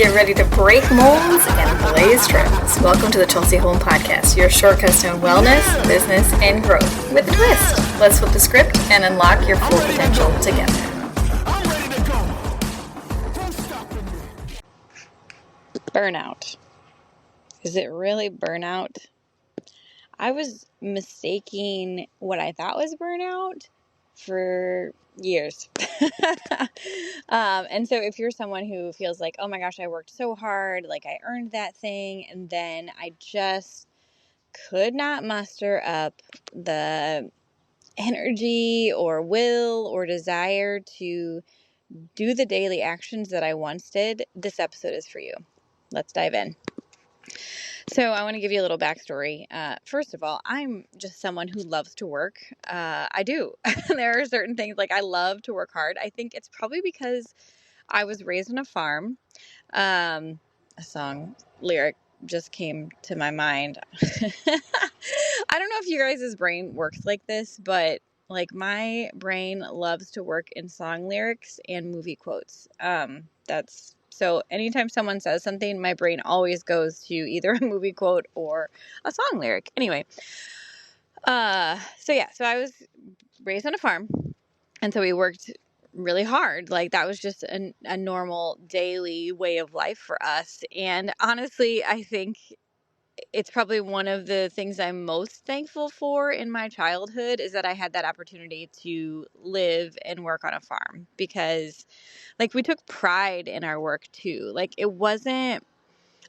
Get ready to break molds and blaze trails. Welcome to the Chelsey Holm podcast, your shortcuts to wellness, business, and growth with a twist. Let's flip the script and unlock your full potential together. Burnout. Is it really burnout? I was mistaking what I thought was burnout for years. And so if you're someone who feels like, oh my gosh, I worked so hard, like I earned that thing, and then I just could not muster up the energy or will or desire to do the daily actions that I once did, this episode is for you. Let's dive in. So I want to give you a little backstory. First of all, I'm just someone who loves to work. I do. There are certain things, like I love to work hard. I think it's probably because I was raised on a farm. A song lyric just came to my mind. I don't know if you guys' brain works like this, but like my brain loves to work in song lyrics and movie quotes. So anytime someone says something, my brain always goes to either a movie quote or a song lyric. Anyway, so I was raised on a farm, and so we worked really hard. Like that was just a normal daily way of life for us. And honestly, I think it's probably one of the things I'm most thankful for in my childhood is that I had that opportunity to live and work on a farm, because like we took pride in our work too. Like it wasn't,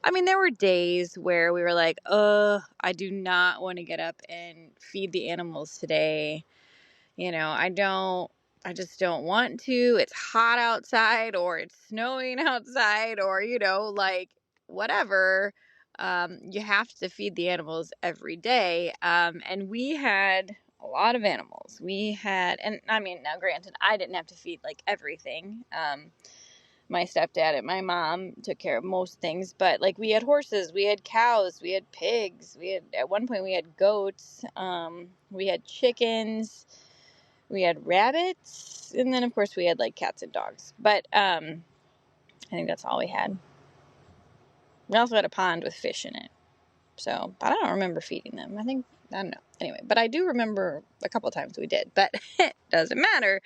I mean, there were days where we were like, I do not want to get up and feed the animals today. I just don't want to. It's hot outside, or it's snowing outside, or, like whatever. You have to feed the animals every day. And we had a lot of animals. And I mean, now granted, I didn't have to feed like everything. My stepdad and my mom took care of most things, but like we had horses, we had cows, we had pigs, at one point we had goats, we had chickens, we had rabbits, and then of course we had like cats and dogs. But I think that's all we had. We also had a pond with fish in it. So, but I don't remember feeding them. I don't know. Anyway, but I do remember a couple of times we did, but it doesn't matter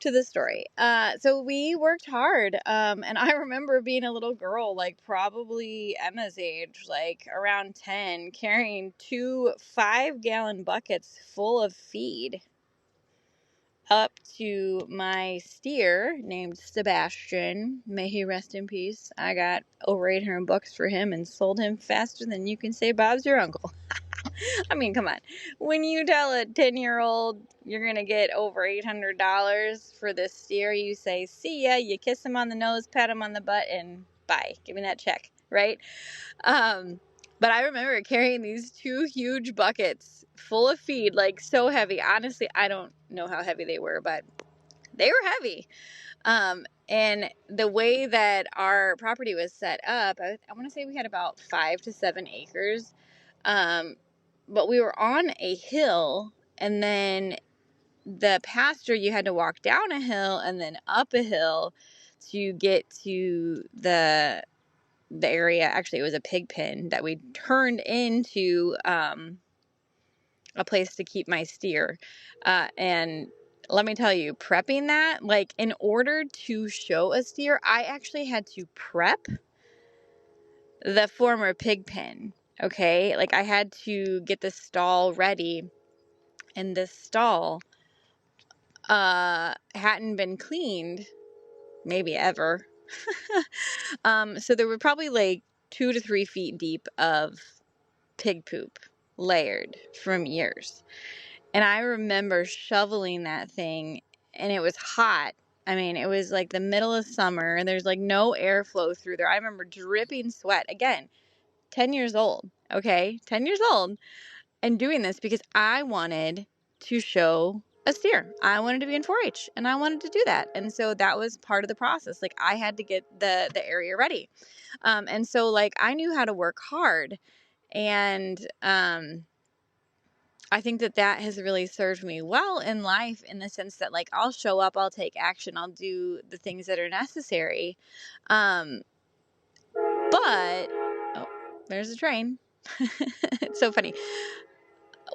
to the story. So we worked hard. And I remember being a little girl, like probably Emma's age, like around 10, carrying 2 5-gallon buckets full of feed up to my steer named Sebastian. May he rest in peace. I got over 800 bucks for him and sold him faster than you can say Bob's your uncle. I mean, come on. When you tell a 10-year-old you're going to get over $800 for this steer, you say, see ya, you kiss him on the nose, pat him on the butt, and bye. Give me that check, right? But I remember carrying these 2 huge buckets full of feed, like so heavy. Honestly, I don't know how heavy they were, but they were heavy. And the way that our property was set up, I want to say we had about 5 to 7 acres. But we were on a hill, and then the pasture, you had to walk down a hill and then up a hill to get to the area. Actually, it was a pig pen that we turned into a place to keep my steer. And let me tell you, prepping that, like in order to show a steer, I actually had to prep the former pig pen. Okay, like I had to get the stall ready, and this stall hadn't been cleaned maybe ever. So there were probably like 2 to 3 feet deep of pig poop layered from years. And I remember shoveling that thing, and it was hot. I mean, it was like the middle of summer, and there's like no airflow through there. I remember dripping sweat. Again, 10 years old, okay? 10 years old, and doing this because I wanted to show a steer. I wanted to be in 4-H, and I wanted to do that. And so that was part of the process. Like I had to get the area ready. And so like I knew how to work hard, and I think that has really served me well in life, in the sense that like I'll show up, I'll take action, I'll do the things that are necessary. But, oh, there's a train. It's so funny.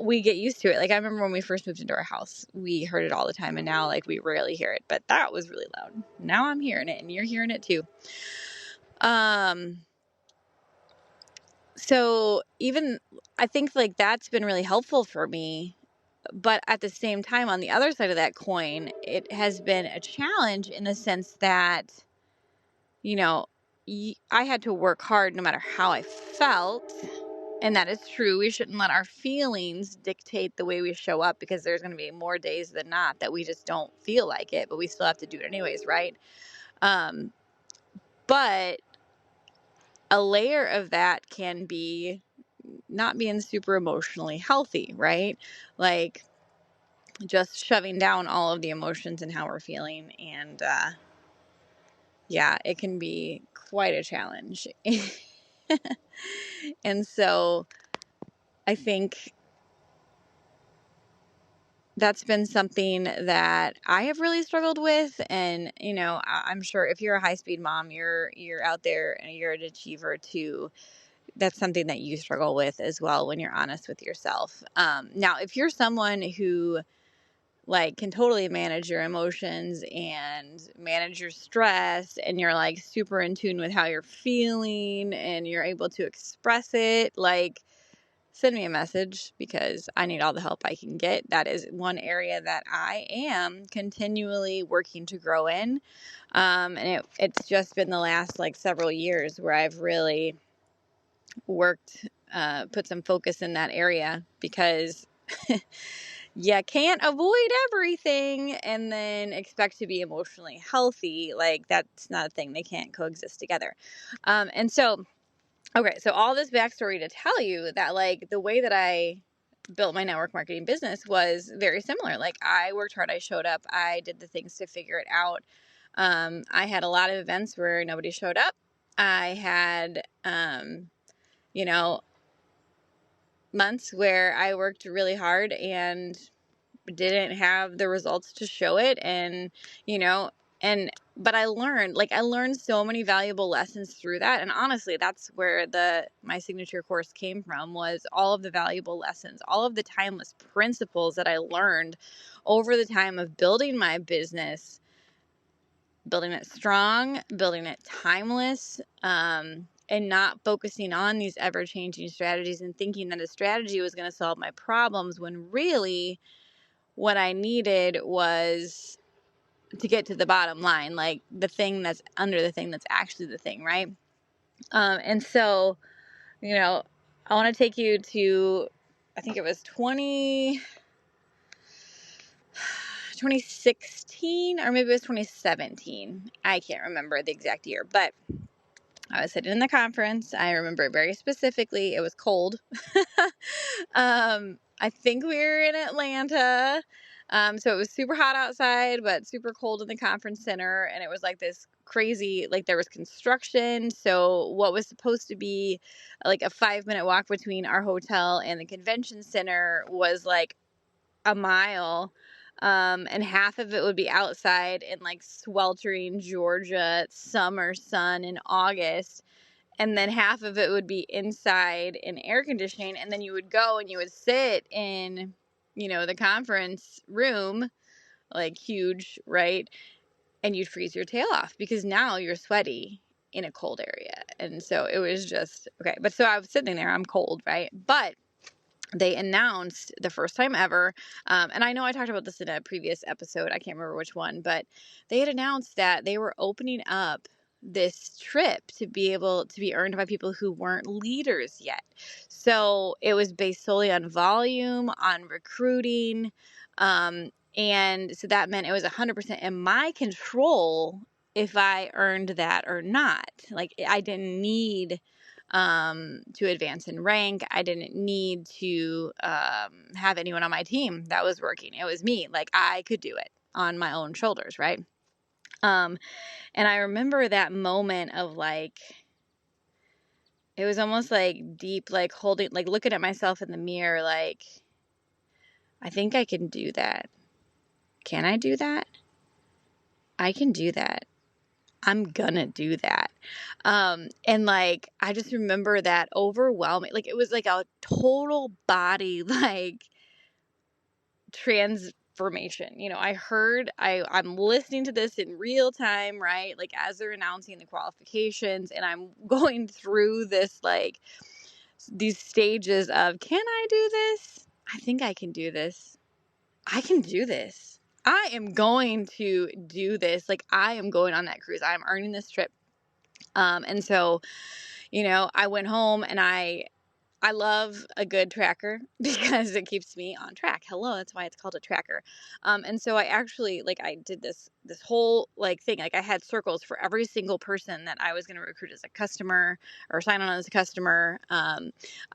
We get used to it. Like, I remember when we first moved into our house, we heard it all the time, and now, like, we rarely hear it. But that was really loud. Now I'm hearing it, and you're hearing it too. So even, I think, like, that's been really helpful for me. But at the same time, on the other side of that coin, it has been a challenge in the sense that, you know, I had to work hard no matter how I felt. And that is true. We shouldn't let our feelings dictate the way we show up, because there's going to be more days than not that we just don't feel like it, but we still have to do it anyways, right? But a layer of that can be not being super emotionally healthy, right? Like, just shoving down all of the emotions and how we're feeling. And yeah, it can be quite a challenge. And so I think that's been something that I have really struggled with. And, I'm sure if you're a high-speed mom, you're out there and you're an achiever too. That's something that you struggle with as well when you're honest with yourself. Now, if you're someone who, like, can totally manage your emotions and manage your stress, and you're, like, super in tune with how you're feeling and you're able to express it, like, send me a message, because I need all the help I can get. That is one area that I am continually working to grow in. And it's just been the last, like, several years where I've really worked, put some focus in that area, because you can't avoid everything and then expect to be emotionally healthy. Like, that's not a thing. They can't coexist together. And so, okay, so all this backstory to tell you that, like, the way that I built my network marketing business was very similar. Like, I worked hard, I showed up, I did the things to figure it out. I had a lot of events where nobody showed up. I had, you know, months where I worked really hard and didn't have the results to show it. And, but I learned so many valuable lessons through that. And honestly, that's where my signature course came from, was all of the valuable lessons, all of the timeless principles that I learned over the time of building my business, building it strong, building it timeless, and not focusing on these ever-changing strategies and thinking that a strategy was going to solve my problems, when really what I needed was to get to the bottom line, like the thing that's under the thing that's actually the thing, right? And so, I want to take you to, I think it was 2016, or maybe it was 2017. I can't remember the exact year, but I was sitting in the conference. I remember it very specifically. It was cold. I think we were in Atlanta. So it was super hot outside, but super cold in the conference center. And it was like this crazy, like, there was construction. So what was supposed to be like a 5-minute walk between our hotel and the convention center was like a mile. And half of it would be outside in, like, sweltering Georgia summer sun in August. And then half of it would be inside in air conditioning. And then you would go and you would sit in, the conference room, like, huge, right? And you'd freeze your tail off, because now you're sweaty in a cold area. And so it was just, okay. But so I was sitting there, I'm cold, right? But they announced the first time ever, and I know I talked about this in a previous episode, I can't remember which one, but they had announced that they were opening up this trip to be able to be earned by people who weren't leaders yet. So it was based solely on volume, on recruiting, and so that meant it was 100% in my control if I earned that or not. Like, I didn't need to advance in rank. I didn't need to have anyone on my team that was working. It was me. Like, I could do it on my own shoulders, right? And I remember that moment of, like, it was almost like deep, like holding, like looking at myself in the mirror, like, I think I can do that. Can I do that? I can do that. I'm gonna do that. And like, I just remember that overwhelming, like, it was like a total body, like, transformation. I'm listening to this in real time, right? Like, as they're announcing the qualifications, and I'm going through this, like, these stages of, can I do this? I think I can do this. I can do this. I am going to do this. Like, I am going on that cruise. I'm earning this trip. And so, I went home, and I love a good tracker because it keeps me on track. Hello, that's why it's called a tracker. And so I actually, like, I did this whole, like, thing. Like, I had circles for every single person that I was going to recruit as a customer or sign on as a customer.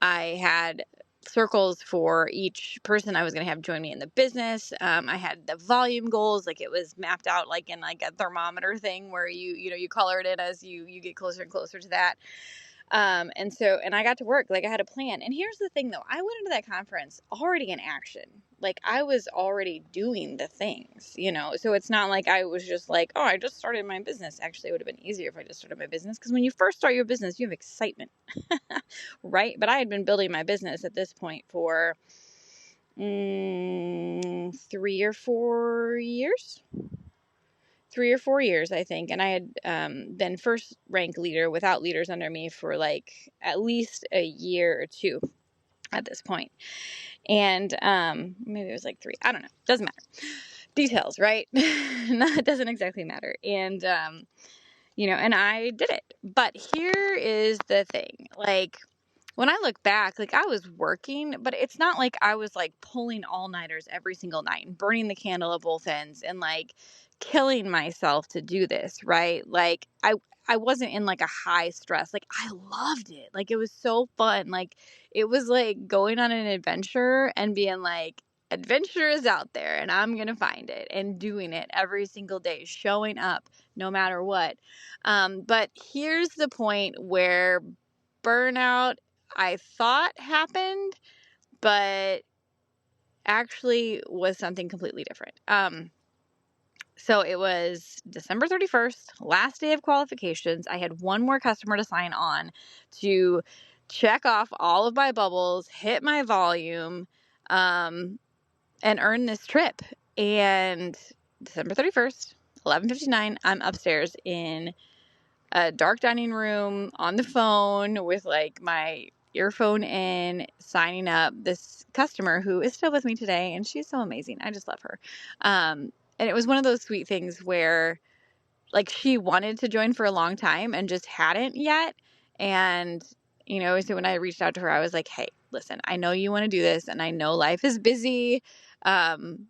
I had circles for each person I was going to have join me in the business. I had the volume goals, like, it was mapped out like in like a thermometer thing where you color it in as you get closer and closer to that. And I got to work, like, I had a plan. And here's the thing though, I went into that conference already in action. Like, I was already doing the things, so it's not like I was just like, oh, I just started my business. Actually, it would have been easier if I just started my business, because when you first start your business, you have excitement, right? But I had been building my business at this point for 3 or 4 years. 3 or 4 years, I think. And I had been first rank leader without leaders under me for like at least a year or two at this point. And maybe it was like 3. I don't know. Doesn't matter. Details, right? It doesn't exactly matter. And, and I did it. But here is the thing. Like, when I look back, like, I was working, but it's not like I was like pulling all-nighters every single night and burning the candle at both ends and like killing myself to do this, right? Like, I wasn't in like a high stress. Like, I loved it. Like, it was so fun. Like, it was like going on an adventure and being like, adventure is out there and I'm going to find it, and doing it every single day, showing up no matter what. But here's the point where burnout, I thought, happened, but actually was something completely different. So it was December 31st, last day of qualifications. I had one more customer to sign on to check off all of my bubbles, hit my volume, and earn this trip. And December 31st, 11:59, I'm upstairs in a dark dining room on the phone with like my earphone in, signing up this customer who is still with me today, and she's so amazing. I just love her. And it was one of those sweet things where, like, she wanted to join for a long time and just hadn't yet. And so when I reached out to her, I was like, hey, listen, I know you want to do this, and I know life is busy. I'm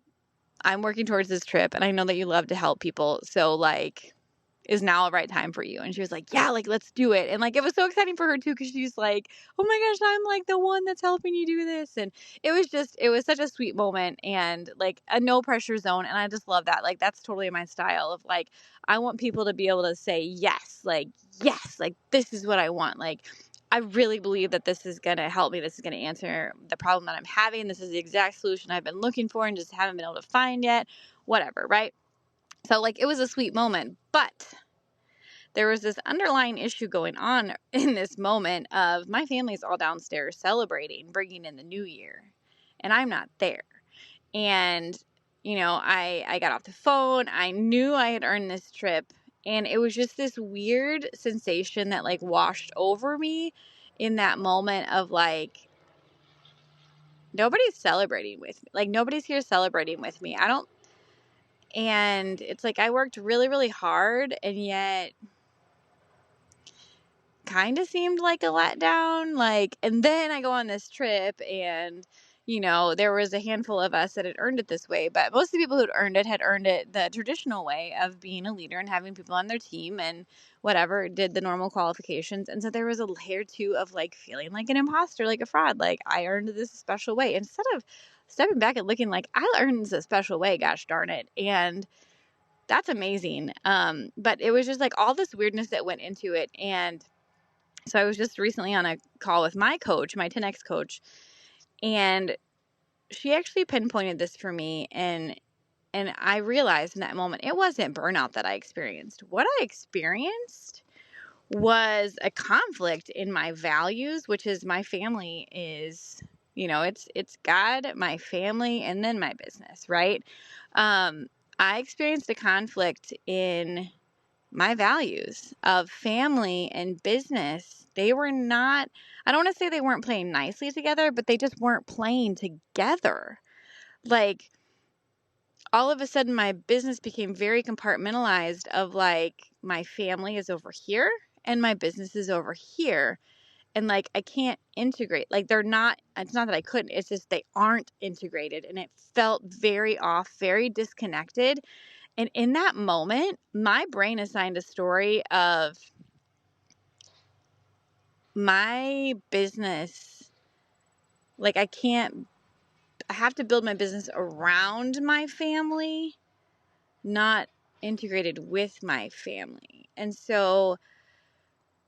working towards this trip, and I know that you love to help people, so like, is now a right time for you? And she was like, yeah, like, let's do it. And like, it was so exciting for her too, because she's like, oh my gosh, I'm like the one that's helping you do this. And it was such a sweet moment, and like a no pressure zone. And I just love that. Like, that's totally my style of like, I want people to be able to say yes, like this is what I want. Like, I really believe that this is going to help me. This is going to answer the problem that I'm having. This is the exact solution I've been looking for and just haven't been able to find yet, whatever. Right. So like, it was a sweet moment, but there was this underlying issue going on in this moment of my family's all downstairs celebrating, bringing in the new year, and I'm not there. And, I got off the phone. I knew I had earned this trip, and it was just this weird sensation that like washed over me in that moment of like, nobody's celebrating with me. Like, nobody's here celebrating with me. And it's like, I worked really, really hard, and yet kind of seemed like a letdown. Like, and then I go on this trip, and there was a handful of us that had earned it this way, but most of the people who'd earned it the traditional way of being a leader and having people on their team and whatever, did the normal qualifications. And so there was a layer too of like feeling like an imposter, like a fraud. Like, I earned this a special way, instead of stepping back and looking like, I earned this a special way, gosh darn it. And that's amazing. But it was just like all this weirdness that went into it. And so I was just recently on a call with my coach, my 10X coach, and she actually pinpointed this for me. And And I realized in that moment, it wasn't burnout that I experienced. What I experienced was a conflict in my values, which is my family is, it's God, my family, and then my business, right? I experienced a conflict in my values of family and business. They were not, I don't want to say they weren't playing nicely together, but they just weren't playing together. Like, all of a sudden my business became very compartmentalized of like my family is over here and my business is over here. And like I can't integrate. Like they're not, it's not that I couldn't, it's just they aren't integrated. And it felt very off, very disconnected. And in that moment, my brain assigned a story of my business. Like I have to build my business around my family, not integrated with my family. And so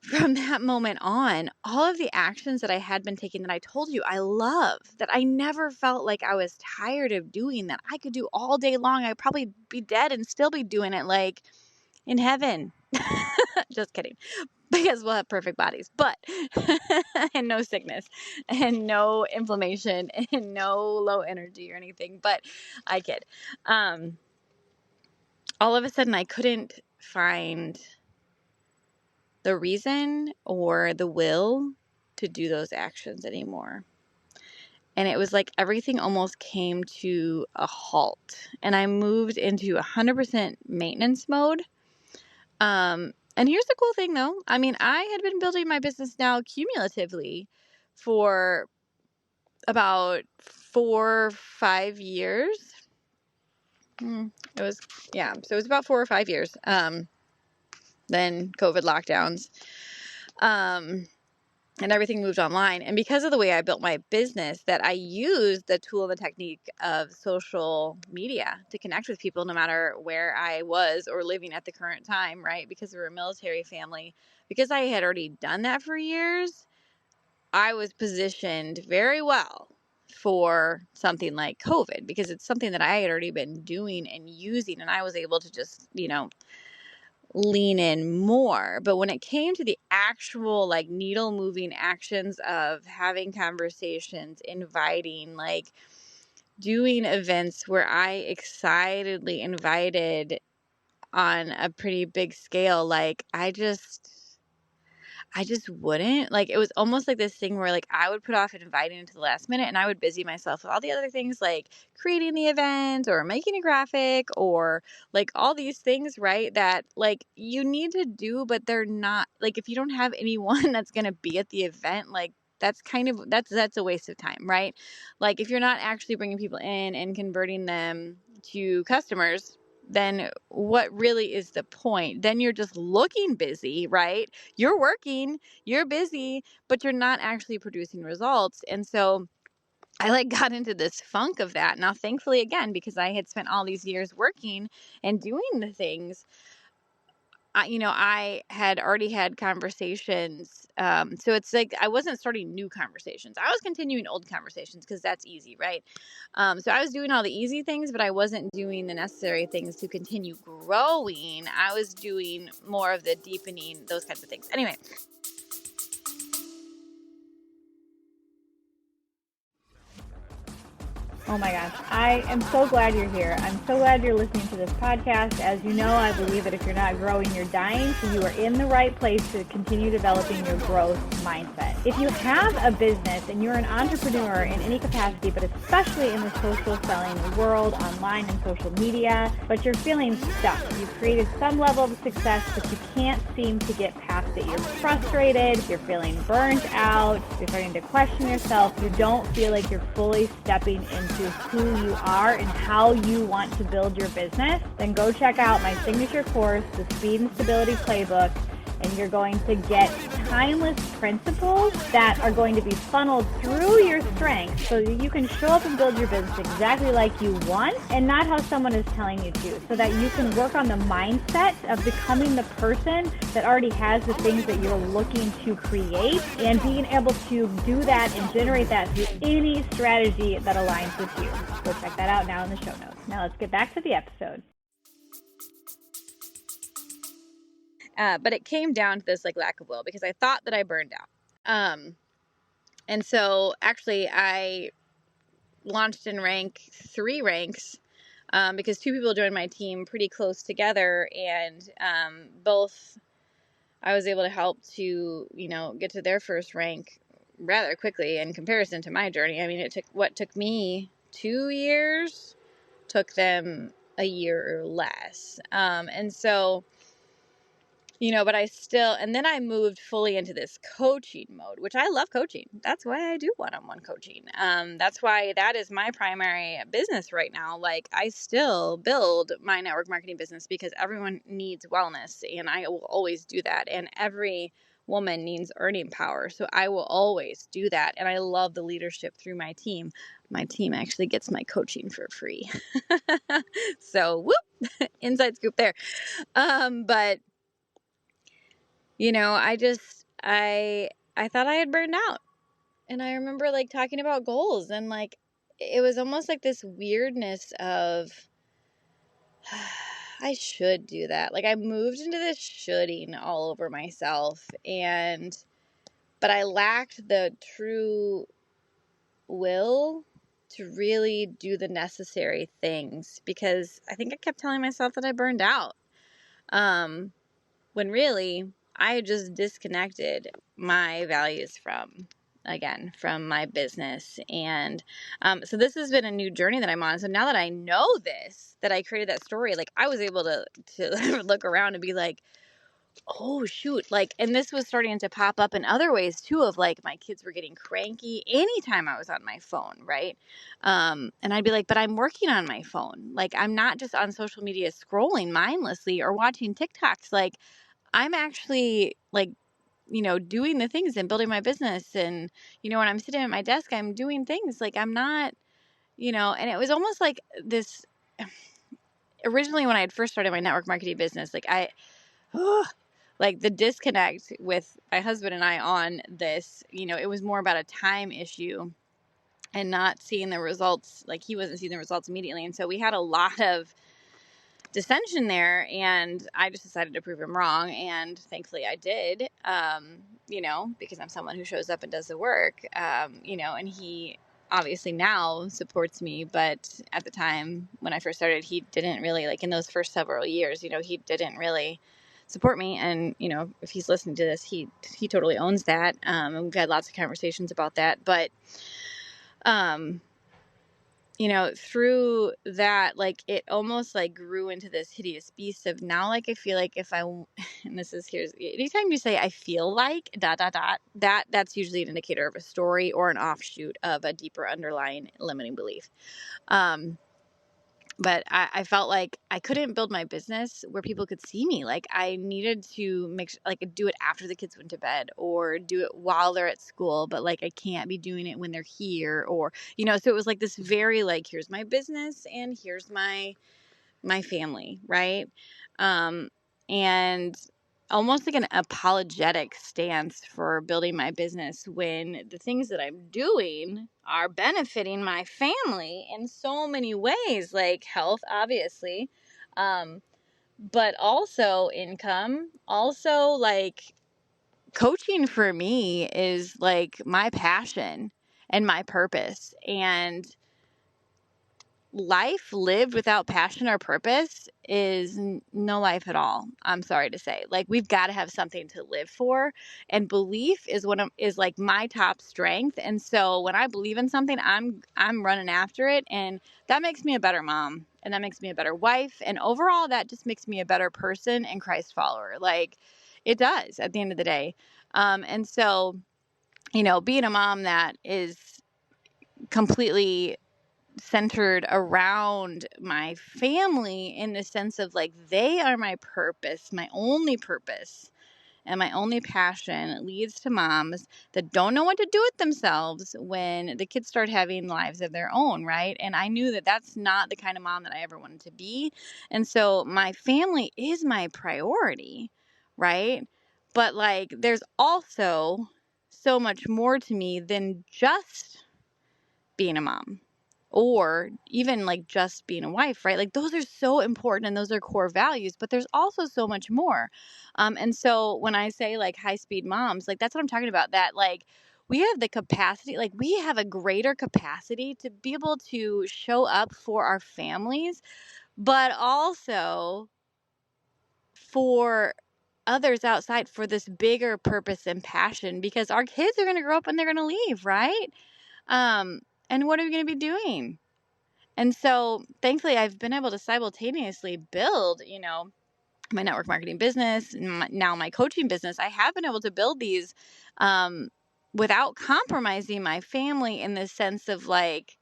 from that moment on, all of the actions that I had been taking that I told you I love, that I never felt like I was tired of doing, that I could do all day long. I'd probably be dead and still be doing it like in heaven. Just kidding. Because we'll have perfect bodies, but and no sickness and no inflammation and no low energy or anything. But I kid. All of a sudden I couldn't find the reason or the will to do those actions anymore. And it was like everything almost came to a halt. And I moved into 100% maintenance mode. And here's the cool thing though. I mean, I had been building my business now cumulatively for about 4 or 5 years. So it was about 4 or 5 years. Then COVID lockdowns. And everything moved online. And because of the way I built my business, that I used the tool and the technique of social media to connect with people no matter where I was or living at the current time, right? Because we're a military family. Because I had already done that for years, I was positioned very well for something like COVID because it's something that I had already been doing and using. And I was able to just, lean in more. But when it came to the actual like needle moving actions of having conversations, inviting, like doing events where I excitedly invited on a pretty big scale, like I just wouldn't. Like it was almost like this thing where like I would put off inviting into the last minute and I would busy myself with all the other things like creating the event or making a graphic or like all these things, right? That like you need to do, but they're not like if you don't have anyone that's going to be at the event, like that's a waste of time, right? Like if you're not actually bringing people in and converting them to customers, then what really is the point? Then you're just looking busy, right? You're working, you're busy, but you're not actually producing results. And so I like got into this funk of that. Now, thankfully, again, because I had spent all these years working and doing the things, I had already had conversations. So it's like I wasn't starting new conversations. I was continuing old conversations because that's easy, right? So I was doing all the easy things, but I wasn't doing the necessary things to continue growing. I was doing more of the deepening, those kinds of things. Anyway. Oh my gosh, I am so glad you're here. I'm so glad you're listening to this podcast. As you know, I believe that if you're not growing, you're dying. So you are in the right place to continue developing your growth mindset. If you have a business and you're an entrepreneur in any capacity, but especially in the social selling world, online and social media, but you're feeling stuck. You've created some level of success, but you can't seem to get past it. You're frustrated. You're feeling burnt out. You're starting to question yourself. You don't feel like you're fully stepping into who you are and how you want to build your business, then go check out my signature course, the Speed and Stability Playbook. and you're going to get timeless principles that are going to be funneled through your strengths so that you can show up and build your business exactly like you want and not how someone is telling you to, so that you can work on the mindset of becoming the person that already has the things that you're looking to create, and being able to do that and generate that through any strategy that aligns with you. Go check that out now in the show notes. Now let's get back to the episode. But it came down to this like lack of will, because I thought that I burned out. And so actually I launched in rank 3 ranks, because 2 people joined my team pretty close together, and both I was able to help to, get to their first rank rather quickly in comparison to my journey. I mean, it took me 2 years, took them a year or less. And so, but and then I moved fully into this coaching mode, which I love coaching. That's why I do one-on-one coaching. That's why that is my primary business right now. Like, I still build my network marketing business because everyone needs wellness, and I will always do that. And every woman needs earning power. So I will always do that. And I love the leadership through my team. My team actually gets my coaching for free. So, whoop, inside scoop there. But I thought I had burned out. And I remember like talking about goals, and like it was almost like this weirdness of I should do that. Like, I moved into this shoulding all over myself, but I lacked the true will to really do the necessary things, because I think I kept telling myself that I burned out. When really I had just disconnected my values from my business. And so this has been a new journey that I'm on. So now that I know this, that I created that story, like I was able to look around and be like, oh shoot, like, and this was starting to pop up in other ways too, of like my kids were getting cranky anytime I was on my phone, right? And I'd be like, but I'm working on my phone. Like, I'm not just on social media scrolling mindlessly or watching TikToks. Like, I'm actually like, doing the things and building my business. And, when I'm sitting at my desk, I'm doing things. Like, I'm not, and it was almost like this originally when I had first started my network marketing business, like like the disconnect with my husband and I on this, it was more about a time issue and not seeing the results. Like, he wasn't seeing the results immediately. And so we had a lot of dissension there, and I just decided to prove him wrong. And thankfully I did, because I'm someone who shows up and does the work, and he obviously now supports me. But at the time when I first started, he didn't really, like in those first several years, he didn't really support me. And, if he's listening to this, he totally owns that. And we've had lots of conversations about that. But, through that, like, it almost like grew into this hideous beast of now, like, I feel like and here's, anytime you say, I feel like ... that's usually an indicator of a story or an offshoot of a deeper underlying limiting belief. But I felt like I couldn't build my business where people could see me. Like, I needed to do it after the kids went to bed, or do it while they're at school. But like, I can't be doing it when they're here, or, so it was like this very like, here's my business and here's my family. Right. And almost like an apologetic stance for building my business when the things that I'm doing are benefiting my family in so many ways, like health, obviously, but also income, also like coaching for me is like my passion and my purpose. And life lived without passion or purpose is no life at all. I'm sorry to say. Like, we've got to have something to live for, and belief is like my top strength. And so when I believe in something, I'm running after it, and that makes me a better mom, and that makes me a better wife, and overall that just makes me a better person and Christ follower. Like, it does at the end of the day. And so, being a mom that is completely centered around my family, in the sense of like, they are my purpose, my only purpose. and my only passion leads to moms that don't know what to do with themselves when the kids start having lives of their own, right? And I knew that that's not the kind of mom that I ever wanted to be. And so my family is my priority, right? But like, there's also so much more to me than just being a mom or even like just being a wife, right? Like those are so important and those are core values, but there's also so much more. And so when I say like high speed moms, like that's what I'm talking about, that like we have the capacity, like we have a greater capacity to be able to show up for our families, but also for others outside for this bigger purpose and passion, because our kids are going to grow up and they're going to leave, right? And what are we going to be doing? And so thankfully I've been able to simultaneously build, my network marketing business, now my coaching business. I have been able to build these without compromising my family, in the sense of like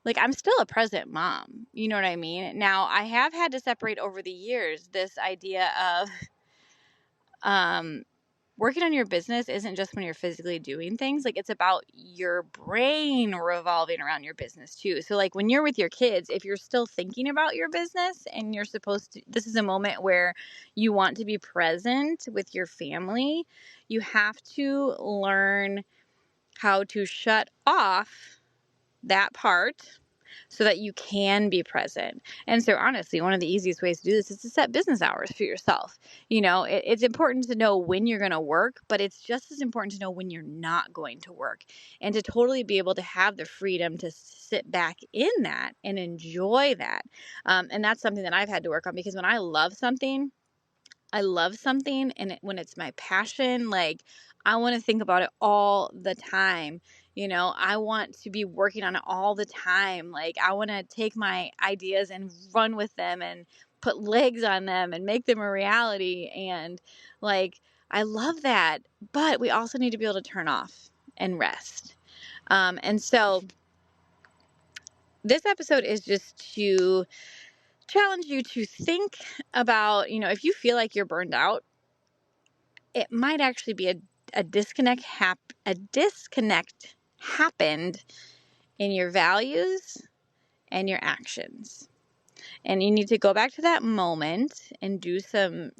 I'm still a present mom. You know what I mean? Now I have had to separate over the years this idea of working on your business isn't just when you're physically doing things. Like it's about your brain revolving around your business too. So like when you're with your kids, if you're still thinking about your business and you're supposed to, this is a moment where you want to be present with your family, you have to learn how to shut off that part so that you can be present. And so honestly, one of the easiest ways to do this is to set business hours for yourself. It's important to know when you're going to work, but it's just as important to know when you're not going to work, and to totally be able to have the freedom to sit back in that and enjoy that. And that's something that I've had to work on, because when I love something, and when it's my passion, like I want to think about it all the time. I want to be working on it all the time. Like I want to take my ideas and run with them and put legs on them and make them a reality. And like, I love that, but we also need to be able to turn off and rest. And so this episode is just to challenge you to think about, if you feel like you're burned out, it might actually be a disconnect happened in your values and your actions. And you need to go back to that moment and do some,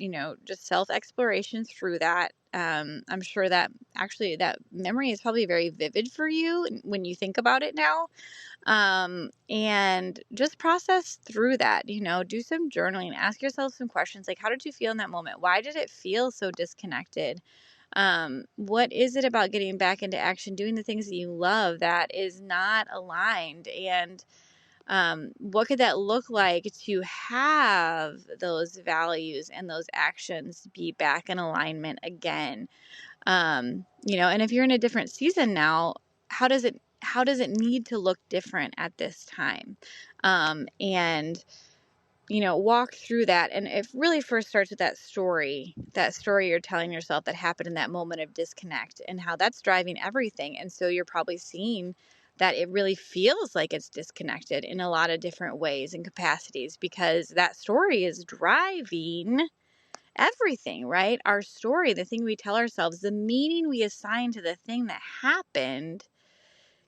just self-exploration through that. I'm sure that actually that memory is probably very vivid for you when you think about it now. And just process through that, do some journaling, ask yourself some questions like, how did you feel in that moment? Why did it feel so disconnected? What is it about getting back into action, doing the things that you love that is not aligned? And what could that look like to have those values and those actions be back in alignment again? And if you're in a different season now, how does it need to look different at this time? And walk through that. And it really first starts with that story you're telling yourself that happened in that moment of disconnect, and how that's driving everything. And so you're probably seeing that it really feels like it's disconnected in a lot of different ways and capacities, because that story is driving everything, right? Our story, the thing we tell ourselves, the meaning we assign to the thing that happened,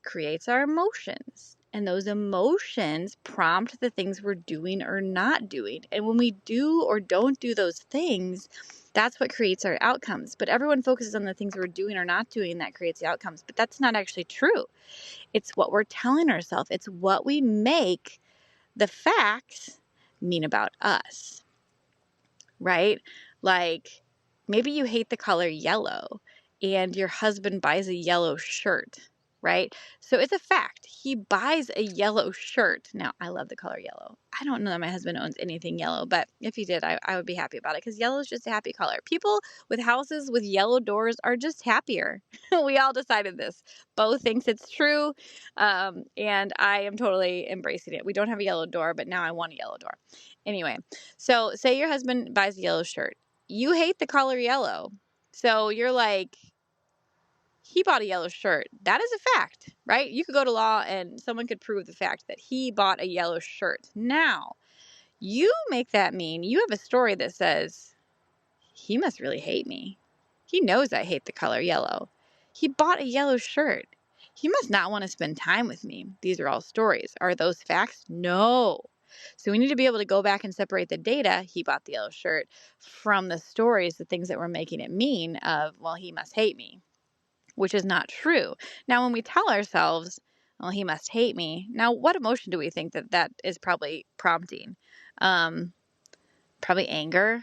creates our emotions. And those emotions prompt the things we're doing or not doing. And when we do or don't do those things, that's what creates our outcomes. But everyone focuses on the things we're doing or not doing that creates the outcomes. But that's not actually true. It's what we're telling ourselves. It's what we make the facts mean about us, right? Like maybe you hate the color yellow and your husband buys a yellow shirt, right? So it's a fact. He buys a yellow shirt. Now, I love the color yellow. I don't know that my husband owns anything yellow, but if he did, I would be happy about it, because yellow is just a happy color. People with houses with yellow doors are just happier. We all decided this. Bo thinks it's true, and I am totally embracing it. We don't have a yellow door, but now I want a yellow door. Anyway, so say your husband buys a yellow shirt. You hate the color yellow. So you're like, he bought a yellow shirt. That is a fact, right? You could go to law and someone could prove the fact that he bought a yellow shirt. Now, you make that mean you have a story that says, he must really hate me. He knows I hate the color yellow. He bought a yellow shirt. He must not want to spend time with me. These are all stories. Are those facts? No. So we need to be able to go back and separate the data, he bought the yellow shirt, from the stories, the things that were making it mean of, well, he must hate me, which is not true. Now, when we tell ourselves, well, he must hate me, now what emotion do we think that is probably prompting? Probably anger,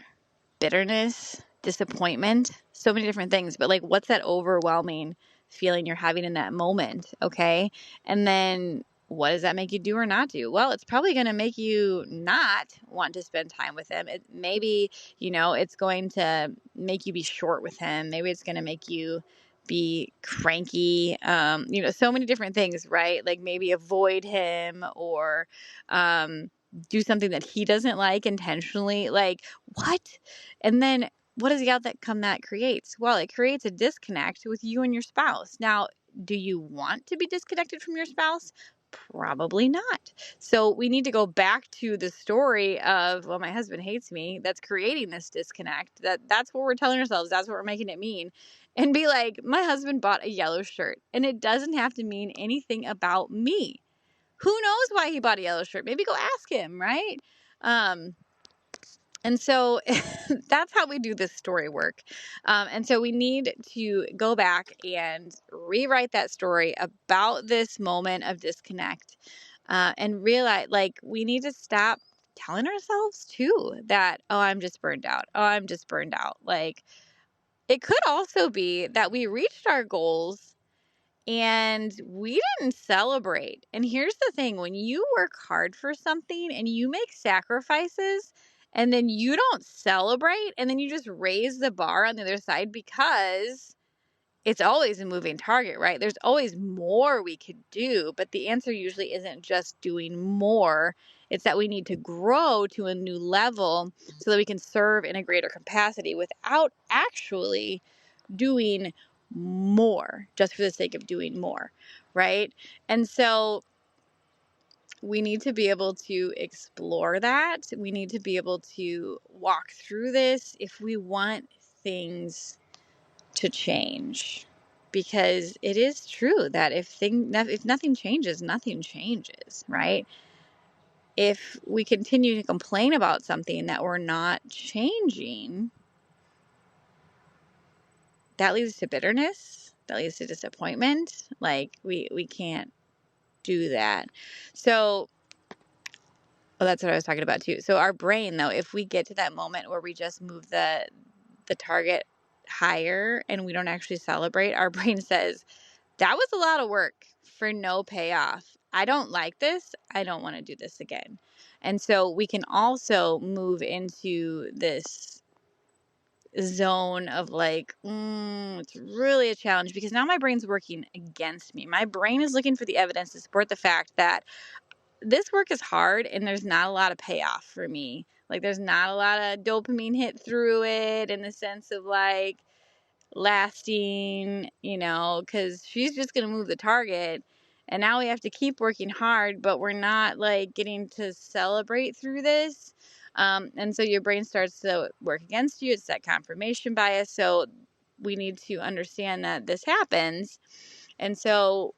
bitterness, disappointment, so many different things. But like, what's that overwhelming feeling you're having in that moment? Okay. And then what does that make you do or not do? Well, it's probably going to make you not want to spend time with him. Maybe, it's going to make you be short with him. Maybe it's going to make you be cranky, so many different things, right? Like maybe avoid him or, do something that he doesn't like intentionally. Like, what? And then what does the outcome that creates? Well, it creates a disconnect with you and your spouse. Now, do you want to be disconnected from your spouse? Probably not. So we need to go back to the story of, well, my husband hates me. That's creating this disconnect. That's what we're telling ourselves. That's what we're making it mean. And be like, my husband bought a yellow shirt, and it doesn't have to mean anything about me. Who knows why he bought a yellow shirt? Maybe go ask him, right? And so that's how we do this story work. And so we need to go back and rewrite that story about this moment of disconnect and realize, like, we need to stop telling ourselves too that, oh, I'm just burned out. Oh, I'm just burned out. Like, it could also be that we reached our goals and we didn't celebrate. And here's the thing, when you work hard for something and you make sacrifices and then you don't celebrate and then you just raise the bar on the other side, because it's always a moving target, right? There's always more we could do, but the answer usually isn't just doing more. It's that we need to grow to a new level so that we can serve in a greater capacity without actually doing more just for the sake of doing more, right? And so we need to be able to explore that. We need to be able to walk through this if we want things to change, because it is true that if nothing changes, nothing changes, right? If we continue to complain about something that we're not changing, that leads to bitterness, that leads to disappointment. Like we can't do that. So, well, that's what I was talking about too. So our brain, though, if we get to that moment where we just move the target higher and we don't actually celebrate, our brain says, that was a lot of work for no payoff. I don't like this. I don't want to do this again. And so we can also move into this zone of like, it's really a challenge because now my brain's working against me. My brain is looking for the evidence to support the fact that this work is hard and there's not a lot of payoff for me. Like there's not a lot of dopamine hit through it in the sense of like lasting, because she's just going to move the target. And now we have to keep working hard, but we're not like getting to celebrate through this. And so your brain starts to work against you. It's that confirmation bias. So we need to understand that this happens. And so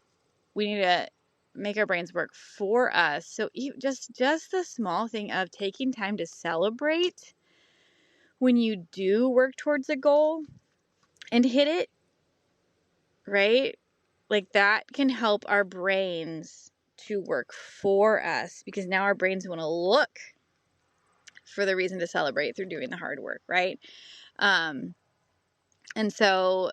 we need to make our brains work for us. So just the small thing of taking time to celebrate when you do work towards a goal and hit it, right? Like that can help our brains to work for us, because now our brains want to look for the reason to celebrate through doing the hard work, right? And so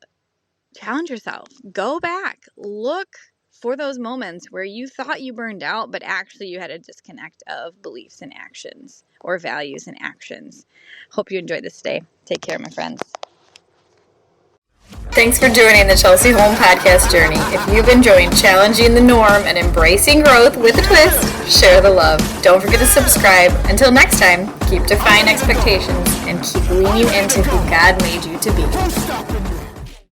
challenge yourself. Go back. Look for those moments where you thought you burned out, but actually you had a disconnect of beliefs and actions, or values and actions. Hope you enjoyed this today. Take care, my friends. Thanks for joining the Chelsey Holm podcast journey. If you've enjoyed challenging the norm and embracing growth with a twist, share the love. Don't forget to subscribe. Until next time, keep defying expectations and keep leaning into who God made you to be.